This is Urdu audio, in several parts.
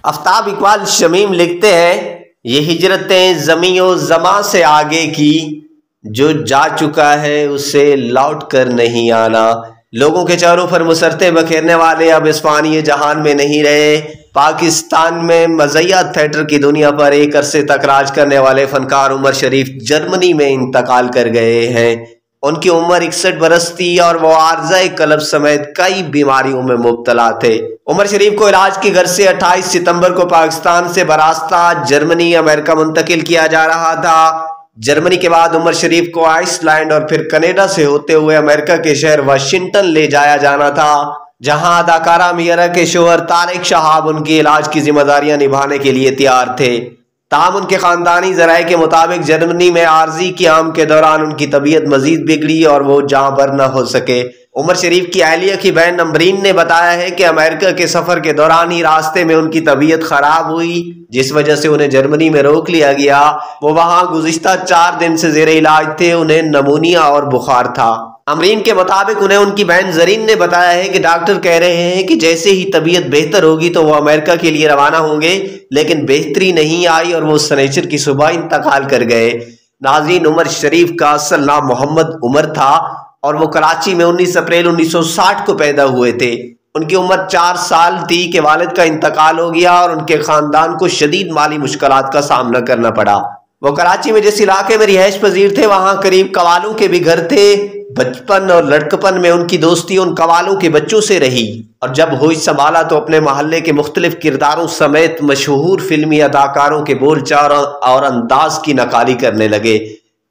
آفتاب اقبال شمیم لکھتے ہیں، یہ ہجرتیں زمیں و زماں سے آگے کی، جو جا چکا ہے اسے لوٹ کر نہیں آنا۔ لوگوں کے چہروں پر مسرتیں بکھیرنے والے اب اس فانی جہان میں نہیں رہے۔ پاکستان میں مزیہ تھیٹر کی دنیا پر ایک عرصے تک راج کرنے والے فنکار عمر شریف جرمنی میں انتقال کر گئے ہیں۔ ان کی عمر 61 برس تھی اور وہ عارضہ قلب سمیت کئی بیماریوں میں مبتلا تھے۔ عمر شریف کو علاج کی غرض سے 28 ستمبر کو پاکستان سے براستہ جرمنی امریکہ منتقل کیا جا رہا تھا۔ جرمنی کے بعد عمر شریف کو آئس لینڈ اور پھر کینیڈا سے ہوتے ہوئے امریکہ کے شہر واشنگٹن لے جایا جانا تھا، جہاں اداکارہ میرا کے شوہر طارق شہاب ان کی علاج کی ذمہ داریاں نبھانے کے لیے تیار تھے۔ تاہم ان کے خاندانی ذرائع کے مطابق جرمنی میں عارضی قیام کے دوران ان کی طبیعت مزید بگڑی اور وہ جاں بر نہ ہو سکے۔ عمر شریف کی اہلیہ کی بہن نمبرین نے بتایا ہے کہ امریکہ کے سفر کے دوران ہی راستے میں ان کی طبیعت خراب ہوئی، جس وجہ سے انہیں جرمنی میں روک لیا گیا۔ وہ وہاں گزشتہ 4 دن سے زیر علاج تھے، انہیں نمونیا اور بخار تھا۔ امرین کے مطابق انہیں ان کی بہن زرین نے بتایا ہے کہ ڈاکٹر کہہ رہے ہیں کہ جیسے ہی طبیعت بہتر ہوگی تو وہ امریکہ کے لیے روانہ ہوں گے، لیکن بہتری نہیں آئی اور وہ سنیچر کی صبح انتقال کر گئے۔ ناظرین، عمر شریف کا اصل نام محمد عمر تھا اور وہ کراچی میں 19 اپریل 1960 کو پیدا ہوئے تھے۔ ان کی عمر 4 سال تھی کہ والد کا انتقال ہو گیا اور ان کے خاندان کو شدید مالی مشکلات کا سامنا کرنا پڑا۔ وہ کراچی میں جس علاقے میں رہائش پذیر تھے وہاں قریب قوالوں کے بھی گھر تھے۔ بچپن اور لڑکپن میں ان کی دوستی ان قوالوں کے بچوں سے رہی اور جب ہوش سنبھالا تو اپنے محلے کے مختلف کرداروں سمیت مشہور فلمی اداکاروں کے بول چال اور انداز کی نقالی کرنے لگے۔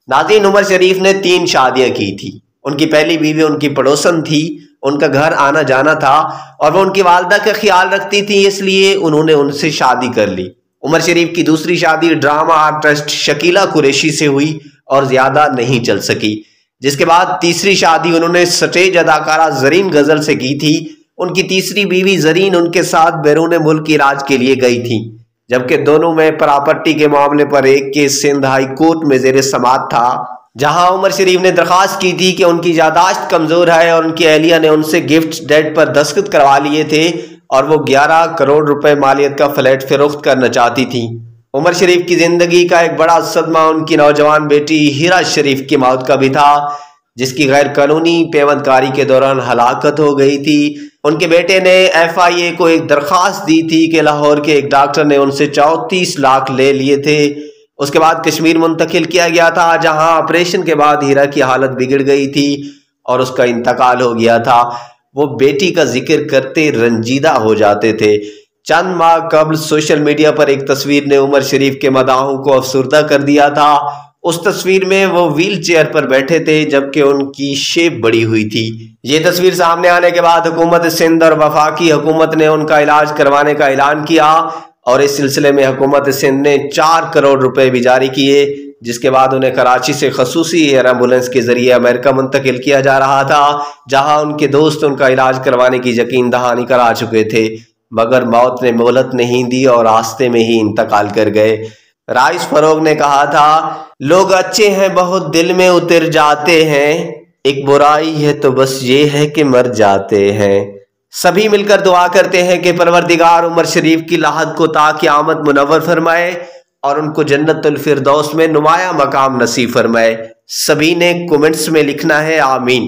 ناظرین، عمر شریف نے 3 شادیاں کی تھی۔ ان کی پہلی بیوی ان کی پڑوسن تھی، ان کا گھر آنا جانا تھا اور وہ ان کی والدہ کا خیال رکھتی تھی، اس لیے انہوں نے ان سے شادی کر لی۔ عمر شریف کی دوسری شادی ڈرامہ آرٹسٹ شکیلہ قریشی سے ہوئی اور زیادہ نہیں چل سکی، جس کے بعد تیسری شادی انہوں نے سٹیج اداکارہ زرین غزل سے کی تھی۔ ان کی تیسری بیوی زرین ان کے ساتھ بیرون ملک علاج کے لیے گئی تھی، جبکہ دونوں میں پراپرٹی کے معاملے پر ایک کیس سندھ ہائی کورٹ میں زیر سماعت تھا، جہاں عمر شریف نے درخواست کی تھی کہ ان کی یادداشت کمزور ہے اور ان کی اہلیہ نے ان سے گفٹ ڈیڈ پر دستخط کروا لیے تھے اور وہ 11 کروڑ روپے مالیت کا فلیٹ فروخت کرنا چاہتی تھی۔ عمر شریف کی زندگی کا ایک بڑا صدمہ ان کی نوجوان بیٹی ہیرا شریف کی موت کا بھی تھا، جس کی غیر قانونی پیوند کاری کے دوران ہلاکت ہو گئی تھی۔ ان کے بیٹے نے FIA کو ایک درخواست دی تھی کہ لاہور کے ایک ڈاکٹر نے ان سے 34 لاکھ لے لیے تھے۔ اس کے بعد کشمیر منتقل کیا گیا تھا، جہاں آپریشن کے بعد ہیرا کی حالت بگڑ گئی تھی اور اس کا انتقال ہو گیا تھا۔ وہ بیٹی کا ذکر کرتے رنجیدہ ہو جاتے تھے۔ چند ماہ قبل سوشل میڈیا پر ایک تصویر نے عمر شریف کے مداحوں کو افسردہ کر دیا تھا۔ اس تصویر میں وہ ویل چیئر پر بیٹھے تھے جبکہ ان کی شیپ بڑی ہوئی تھی۔ یہ تصویر سامنے آنے کے بعد حکومت سندھ اور وفاقی حکومت نے ان کا علاج کروانے کا اعلان کیا اور اس سلسلے میں حکومت سندھ نے 4 کروڑ روپے بھی جاری کیے، جس کے بعد انہیں کراچی سے خصوصی ایئر ایمبولینس کے ذریعے امریکہ منتقل کیا جا رہا تھا، جہاں ان کے دوست ان کا علاج کروانے کی یقین دہانی کرا چکے تھے، مگر موت نے مہلت نہیں دی اور راستے میں ہی انتقال کر گئے۔ رائس فروغ نے کہا تھا، لوگ اچھے ہیں بہت دل میں اتر جاتے ہیں، ایک برائی ہے تو بس یہ ہے کہ مر جاتے ہیں۔ سبھی مل کر دعا کرتے ہیں کہ پروردگار عمر شریف کی لاحت کو تا قیامت منور فرمائے اور ان کو جنت الفردوس میں نمایاں مقام نصیب فرمائے۔ سبھی نے کومنٹس میں لکھنا ہے آمین۔